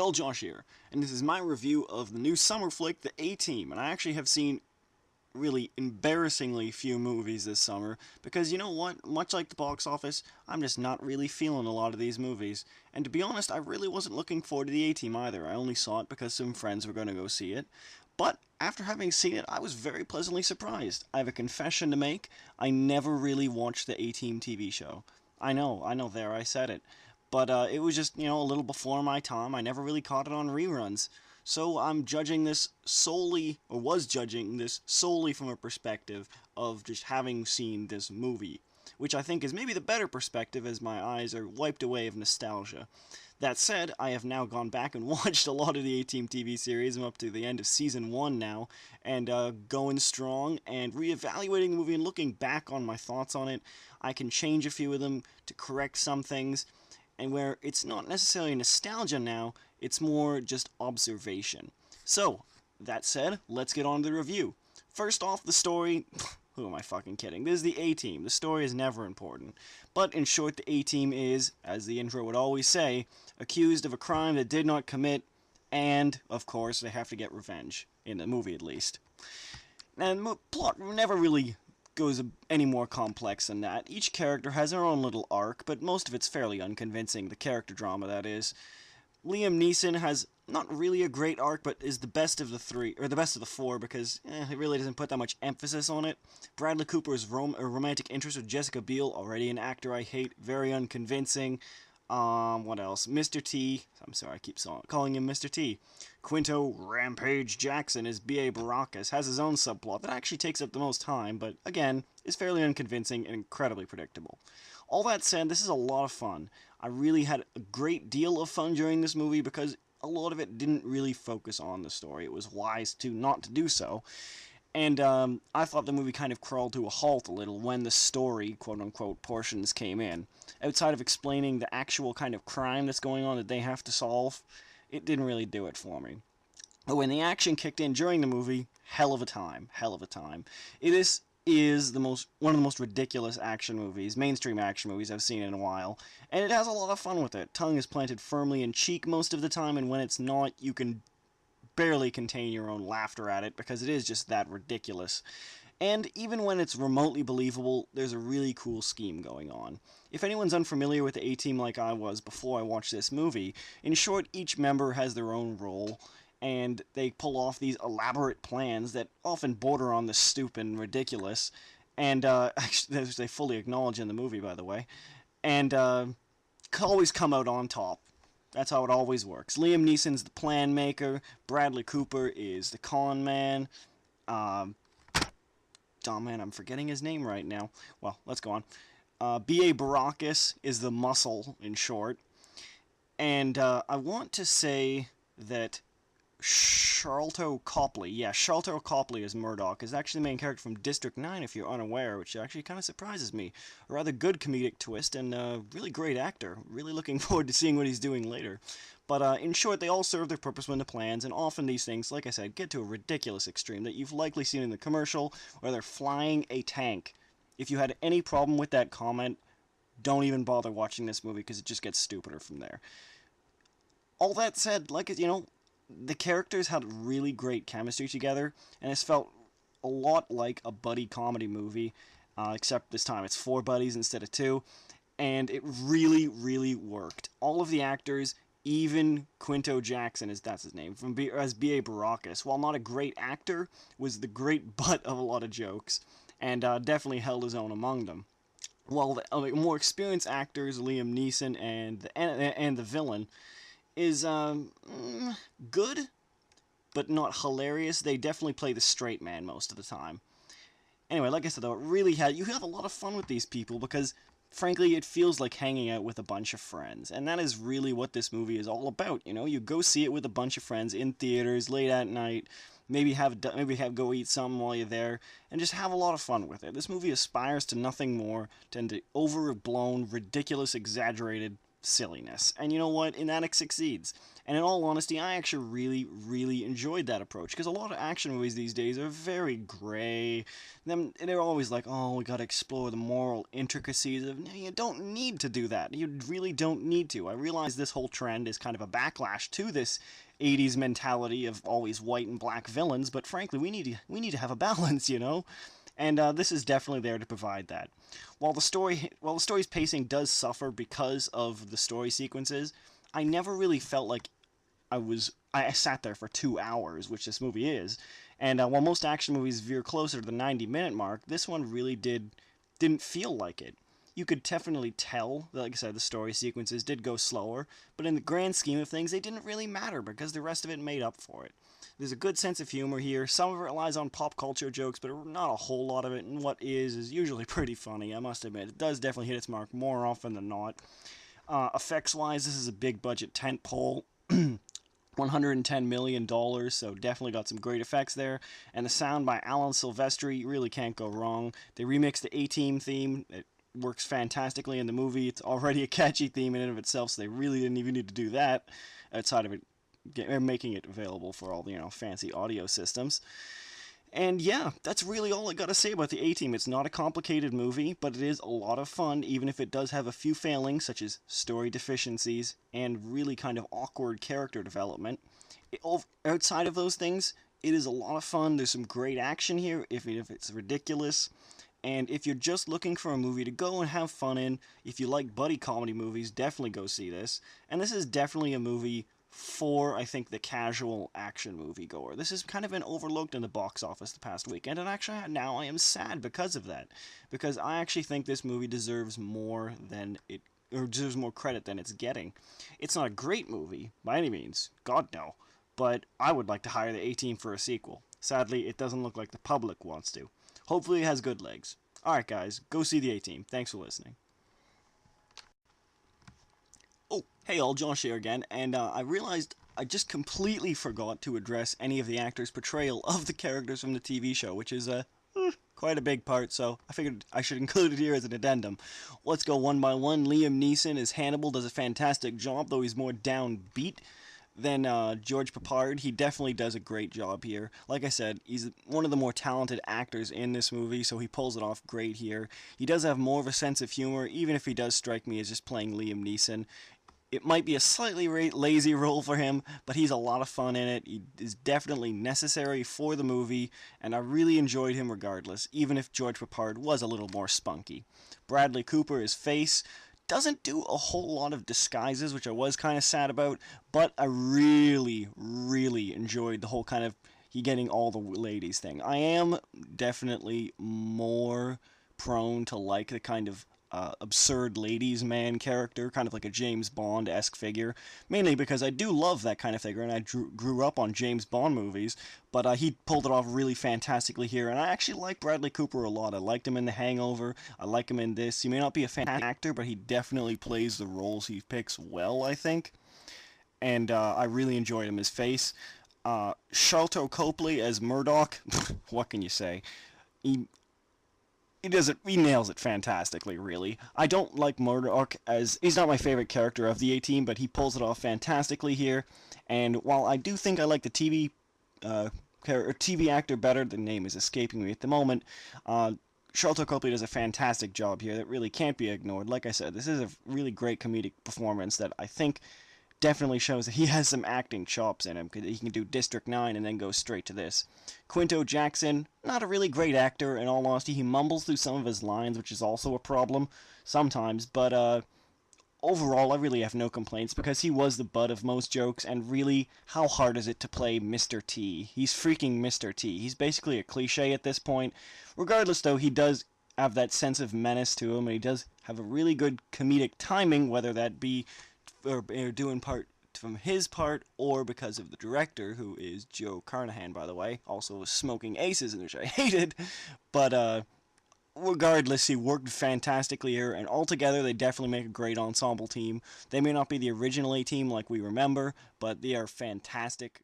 Well, Josh here, and this is my review of the new summer flick, The A-Team, and I actually have seen really embarrassingly few movies this summer, because you know what, much like the box office, I'm just not really feeling a lot of these movies, and to be honest, I really wasn't looking forward to The A-Team either. I only saw it because some friends were going to go see it, but after having seen it, I was very pleasantly surprised. I have a confession to make. I never really watched the A-Team TV show. I know, there, I said it. But it was just, a little before my time. I never really caught it on reruns. So I'm judging this solely, or was judging this solely from a perspective of just having seen this movie, which I think is maybe the better perspective as my eyes are wiped away of nostalgia. That said, I have now gone back and watched a lot of the A-Team TV series. I'm up to the end of Season 1 now, and going strong, and reevaluating the movie and looking back on my thoughts on it. I can change a few of them to correct some things, and where it's not necessarily nostalgia now, it's more just observation. So, that said, let's get on to the review. First off, the story. Who am I fucking kidding? This is the A-Team. The story is never important. But in short, the A-Team is, as the intro would always say, accused of a crime they did not commit, and, of course, they have to get revenge. In the movie, at least. And the plot never really goes any more complex than that. Each character has their own little arc, but most of it's fairly unconvincing, the character drama, that is. Liam Neeson has not really a great arc, but is the best of the three, or the best of the four, because it really doesn't put that much emphasis on it. Bradley Cooper's romantic interest with Jessica Biel, already an actor I hate, very unconvincing. What else? Mr. T. I'm sorry, I keep calling him Mr. T. Quinto Rampage Jackson as B.A. Baracus has his own subplot that actually takes up the most time, but again, is fairly unconvincing and incredibly predictable. All that said, this is a lot of fun. I really had a great deal of fun during this movie because a lot of it didn't really focus on the story. It was wise not to do so. And I thought the movie kind of crawled to a halt a little when the story, quote-unquote, portions came in. Outside of explaining the actual kind of crime that's going on that they have to solve, it didn't really do it for me. But when the action kicked in during the movie, hell of a time. It is one of the most ridiculous action movies, mainstream action movies I've seen in a while, and it has a lot of fun with it. Tongue is planted firmly in cheek most of the time, and when it's not, you can barely contain your own laughter at it, because it is just that ridiculous. And even when it's remotely believable, there's a really cool scheme going on. If anyone's unfamiliar with the A-Team like I was before I watched this movie, in short, each member has their own role, and they pull off these elaborate plans that often border on the stupid and ridiculous, and actually, they fully acknowledge in the movie, by the way, and always come out on top. That's how it always works. Liam Neeson's the plan maker, Bradley Cooper is the con man, oh man, I'm forgetting his name right now. Well, let's go on. B.A. Baracus is the muscle, in short, and I want to say that Sharlto Copley as Murdoch is actually the main character from District 9, if you're unaware, which actually kind of surprises me. A rather good comedic twist, and a really great actor. Really looking forward to seeing what he's doing later. But in short, they all serve their purpose when the plans, and often these things, like I said, get to a ridiculous extreme that you've likely seen in the commercial, where they're flying a tank. If you had any problem with that comment, don't even bother watching this movie, because it just gets stupider from there. All that said, the characters had really great chemistry together, and it's felt a lot like a buddy comedy movie, except this time it's 4 buddies instead of 2, and it really, really worked. All of the actors, even Quinto Jackson, that's his name, as B.A. Baracus, while not a great actor, was the great butt of a lot of jokes, and definitely held his own among them. While the more experienced actors, Liam Neeson and the villain, is good, but not hilarious. They definitely play the straight man most of the time. Anyway, like I said, though, you have a lot of fun with these people, because frankly, it feels like hanging out with a bunch of friends, and that is really what this movie is all about. You go see it with a bunch of friends in theaters late at night. Maybe go eat something while you're there, and just have a lot of fun with it. This movie aspires to nothing more than the overblown, ridiculous, exaggerated silliness. And you know what? In that, it succeeds. And in all honesty, I actually really enjoyed that approach, because a lot of action movies these days are very gray. They're always like, oh, we gotta explore the moral intricacies of. No, you don't need to do that. You really don't need to. I realize this whole trend is kind of a backlash to this 80s mentality of always white and black villains, but frankly, we need to have a balance, you know? And this is definitely there to provide that. While the story's pacing does suffer because of the story sequences, I never really felt like I sat there for 2 hours, which this movie is. And while most action movies veer closer to the 90-minute mark, this one really didn't feel like it. You could definitely tell that, like I said, the story sequences did go slower, but in the grand scheme of things, they didn't really matter because the rest of it made up for it. There's a good sense of humor here. Some of it relies on pop culture jokes, but not a whole lot of it, and what is usually pretty funny, I must admit. It does definitely hit its mark more often than not. Effects-wise, this is a big-budget tentpole. $110 million, so definitely got some great effects there. And the sound by Alan Silvestri, really can't go wrong. They remixed the A-Team theme. It works fantastically in the movie. It's already a catchy theme in and of itself, so they really didn't even need to do that outside of it making it available for all the fancy audio systems. And yeah, that's really all I gotta say about the A-Team. It's not a complicated movie, but it is a lot of fun, even if it does have a few failings, such as story deficiencies and really kind of awkward character development. Outside of those things, it is a lot of fun. There's some great action here, if it's ridiculous. And if you're just looking for a movie to go and have fun in, if you like buddy comedy movies, definitely go see this. And this is definitely a movie for, I think, the casual action moviegoer. This has kind of been overlooked in the box office the past weekend, and actually now I am sad because of that. Because I actually think this movie deserves more credit than it's getting. It's not a great movie, by any means. God, no. But I would like to hire the A-Team for a sequel. Sadly, it doesn't look like the public wants to. Hopefully it has good legs. Alright guys, go see the A-Team. Thanks for listening. Oh, hey all, Josh here again, and I realized I just completely forgot to address any of the actors' portrayal of the characters from the TV show, which is quite a big part, so I figured I should include it here as an addendum. Let's go one by one. Liam Neeson as Hannibal does a fantastic job, though he's more downbeat than George Papard. He definitely does a great job here. Like I said, he's one of the more talented actors in this movie, so he pulls it off great here. He does have more of a sense of humor, even if he does strike me as just playing Liam Neeson. It might be a slightly lazy role for him, but he's a lot of fun in it. He is definitely necessary for the movie, and I really enjoyed him regardless, even if George Papard was a little more spunky. Bradley Cooper, his face, doesn't do a whole lot of disguises, which I was kind of sad about, but I really enjoyed the whole kind of he getting all the ladies thing. I am definitely more prone to like the kind of absurd ladies man character, kind of like a James Bond-esque figure, mainly because I do love that kind of figure, and I grew up on James Bond movies, but he pulled it off really fantastically here, and I actually like Bradley Cooper a lot. I liked him in The Hangover, I like him in this. He may not be a fantastic actor, but he definitely plays the roles he picks well, I think, and I really enjoyed him. His face. Sharlto Copley as Murdoch, what can you say? He nails it fantastically, really. I don't like Murdoch as, he's not my favorite character of the A-Team, but he pulls it off fantastically here, and while I do think I like the TV actor better, the name is escaping me at the moment, Sharlto Copley does a fantastic job here that really can't be ignored. Like I said, this is a really great comedic performance that I think definitely shows that he has some acting chops in him. He can do District 9 and then go straight to this. Quinto Jackson, not a really great actor, in all honesty. He mumbles through some of his lines, which is also a problem sometimes, but overall I really have no complaints because he was the butt of most jokes, and really, how hard is it to play Mr. T? He's freaking Mr. T. He's basically a cliche at this point. Regardless, though, he does have that sense of menace to him, and he does have a really good comedic timing, whether that be due in part from his part or because of the director, who is Joe Carnahan, by the way, also Smoking Aces, which I hated, but regardless, he worked fantastically here, and altogether they definitely make a great ensemble team. They may not be the original A-Team like we remember, but they are fantastic